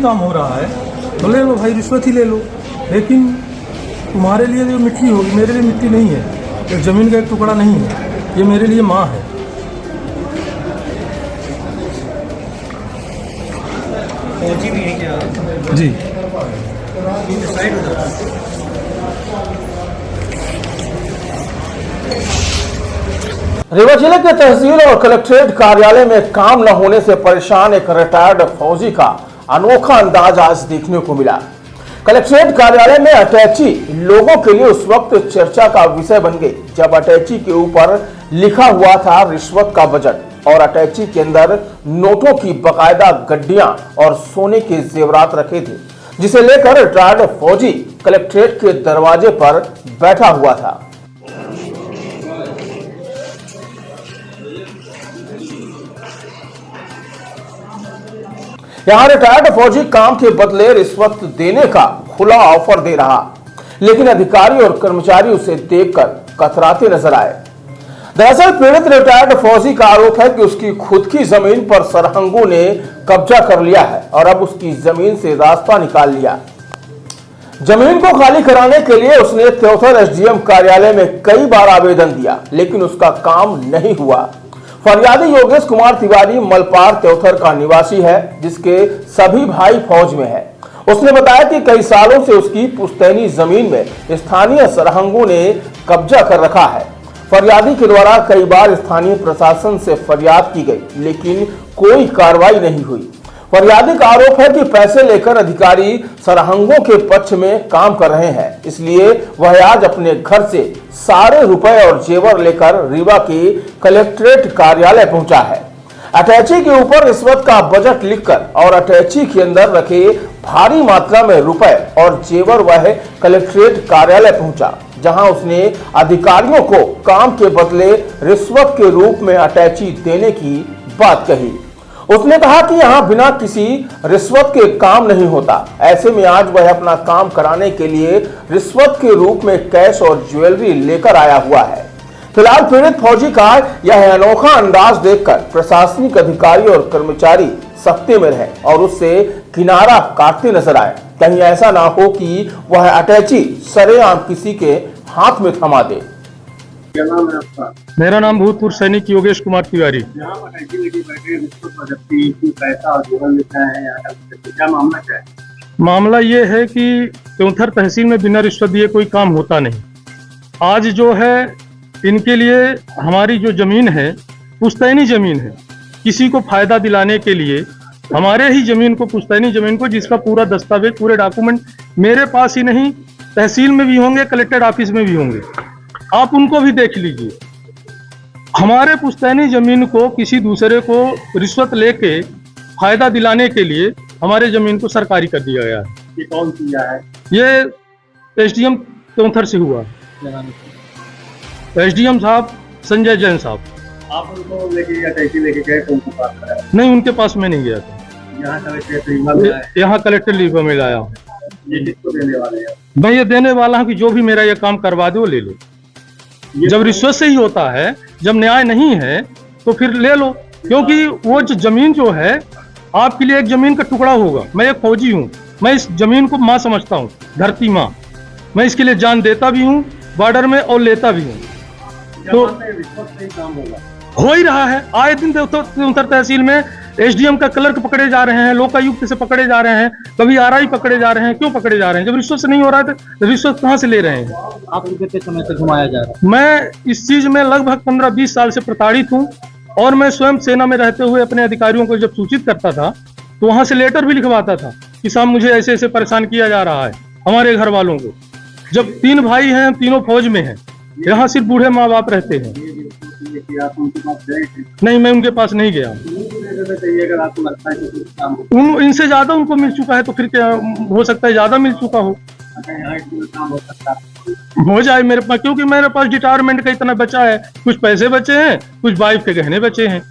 काम हो रहा है तो ले लो भाई, रिश्वत ही ले लो, लेकिन तुम्हारे लिए जो मिट्टी होगी मेरे लिए मिट्टी नहीं है, एक ज़मीन का एक टुकड़ा नहीं है, ये मेरे लिए माँ है। फौजी भी है क्या? जी। रीवा जिले के तहसील और कलेक्ट्रेट कार्यालय में काम न होने से परेशान एक रिटायर्ड फौजी का अनोखा अंदाज आज देखने को मिला। कलेक्ट्रेट कार्यालय में अटैची लोगों के लिए उस वक्त चर्चा का विषय बन गई जब अटैची के ऊपर लिखा हुआ था रिश्वत का बजट और अटैची के अंदर नोटों की बकायदा गड्डियां और सोने के जेवरात रखे थे, जिसे लेकर रिटायर्ड फौजी कलेक्ट्रेट के दरवाजे पर बैठा हुआ था। यहां रिटायर्ड फौजी काम के बदले रिश्वत देने का खुला ऑफर दे रहा, लेकिन अधिकारी और कर्मचारी उसे देखकर कतराते नजर आए। दरअसल पीड़ित रिटायर्ड फौजी का आरोप है कि उसकी खुद की जमीन पर सरहंगों ने कब्जा कर लिया है और अब उसकी जमीन से रास्ता निकाल लिया। जमीन को खाली कराने के लिए उसने त्योथर एसडीएम कार्यालय में कई बार आवेदन दिया, लेकिन उसका काम नहीं हुआ। फरियादी योगेश कुमार तिवारी मलपार त्योथर का निवासी है, जिसके सभी भाई फौज में है। उसने बताया कि कई सालों से उसकी पुश्तैनी जमीन में स्थानीय सरहंगों ने कब्जा कर रखा है। फरियादी के द्वारा कई बार स्थानीय प्रशासन से फरियाद की गई, लेकिन कोई कार्रवाई नहीं हुई। फरियादी का आरोप है कि पैसे लेकर अधिकारी सरहंगों के पक्ष में काम कर रहे हैं, इसलिए वह आज अपने घर से सारे रुपए और जेवर लेकर रीवा के कलेक्ट्रेट कार्यालय पहुंचा है। अटैची के ऊपर रिश्वत का बजट लिखकर और अटैची के अंदर रखे भारी मात्रा में रुपए और जेवर वह कलेक्ट्रेट कार्यालय पहुंचा, जहां उसने अधिकारियों को काम के बदले रिश्वत के रूप में अटैची देने की बात कही। उसने कहा कि यहां बिना किसी रिश्वत के काम नहीं होता, ऐसे में आज वह अपना काम कराने के लिए रिश्वत के रूप में कैश और ज्वेलरी लेकर आया हुआ है। फिलहाल पीड़ित फौजी का यह अनोखा अंदाज देखकर प्रशासनिक अधिकारी और कर्मचारी सख्ते में रहे और उससे किनारा काटते नजर आए, कहीं ऐसा ना हो कि वह अटैची सरेआम किसी के हाथ में थमा दे। क्या नाम है आपका? मेरा नाम भूतपूर्व सैनिक योगेश कुमार तिवारी। यहाँ पर अटैची लेके बैठे रिश्वत और जब्ती की पैसा और जेवर लेता है, क्या मामला क्या है? मामला ये है कि त्योंथर तहसील में बिना रिश्वत दिए कोई काम होता नहीं। आज जो है इनके लिए हमारी जो जमीन है पुश्तैनी जमीन है, किसी को फायदा दिलाने के लिए हमारे ही जमीन को, पुश्तैनी जमीन को, जिसका पूरा दस्तावेज पूरे डॉक्यूमेंट मेरे पास ही नहीं तहसील में भी होंगे, कलेक्टर ऑफिस में भी होंगे, आप उनको भी देख लीजिए। हमारे पुश्तैनी जमीन को किसी दूसरे को रिश्वत लेके फायदा दिलाने के लिए हमारे जमीन को सरकारी कर दिया गया है। ये कौन किया है? ये एसडीएम त्योंथर से हुआ। एसडीएम साहब संजय जैन साहब। आप उनको लेके अटैची लेके गए तो उनको पास कराया? नहीं, उनके पास मैं नहीं गया था। यहाँ कलेक्टर रीवा में आए? यहाँ कलेक्टर रीवा में लाया हूँ। ये किसको देने वाले हैं? मैं ये देने वाला हूँ कि जो भी मेरा ये काम करवा दे वो ले लो। जब रिश्वत से ही होता है, जब न्याय नहीं है तो फिर ले लो, क्योंकि वो जो जमीन जो है आपके लिए एक जमीन का टुकड़ा होगा। मैं एक फौजी हूँ, मैं इस जमीन को माँ समझता हूँ, धरती माँ। मैं इसके लिए जान देता भी हूँ बॉर्डर में और लेता भी हूँ। तो रिश्वत से ही काम होगा? हो ही रहा है। आए दिन त्योंथर तहसील में एसडीएम का क्लर्क पकड़े जा रहे हैं, लोकायुक्त से पकड़े जा रहे हैं, कभी आरआई पकड़े जा रहे हैं। क्यों पकड़े जा रहे हैं? जब रिश्वत से नहीं हो रहा है तो रिश्वत कहाँ से ले रहे हैं? आपको कितने समय से घुमाया जा रहा है? मैं इस चीज में लगभग 15-20 साल से प्रताड़ित हूँ और मैं स्वयं सेना में रहते हुए अपने अधिकारियों को जब सूचित करता था तो वहां से लेटर भी लिखवाता था कि साहब मुझे ऐसे ऐसे परेशान किया जा रहा है हमारे घर वालों को। जब 3 भाई हैं, तीनों फौज में हैं, यहाँ सिर्फ बूढ़े माँ बाप रहते हैं। आप उनके पास गए थे? नहीं, मैं उनके पास नहीं गया। अगर आपको लगता है कि कुछ काम इनसे ज्यादा उनको मिल चुका है तो फिर क्या हो सकता है, ज्यादा मिल चुका हो। यहाँ काम हो सकता है, हो जाए मेरे पास, क्योंकि मेरे पास रिटायरमेंट का इतना बचा है। कुछ पैसे बचे हैं, कुछ वाइफ के गहने बचे हैं।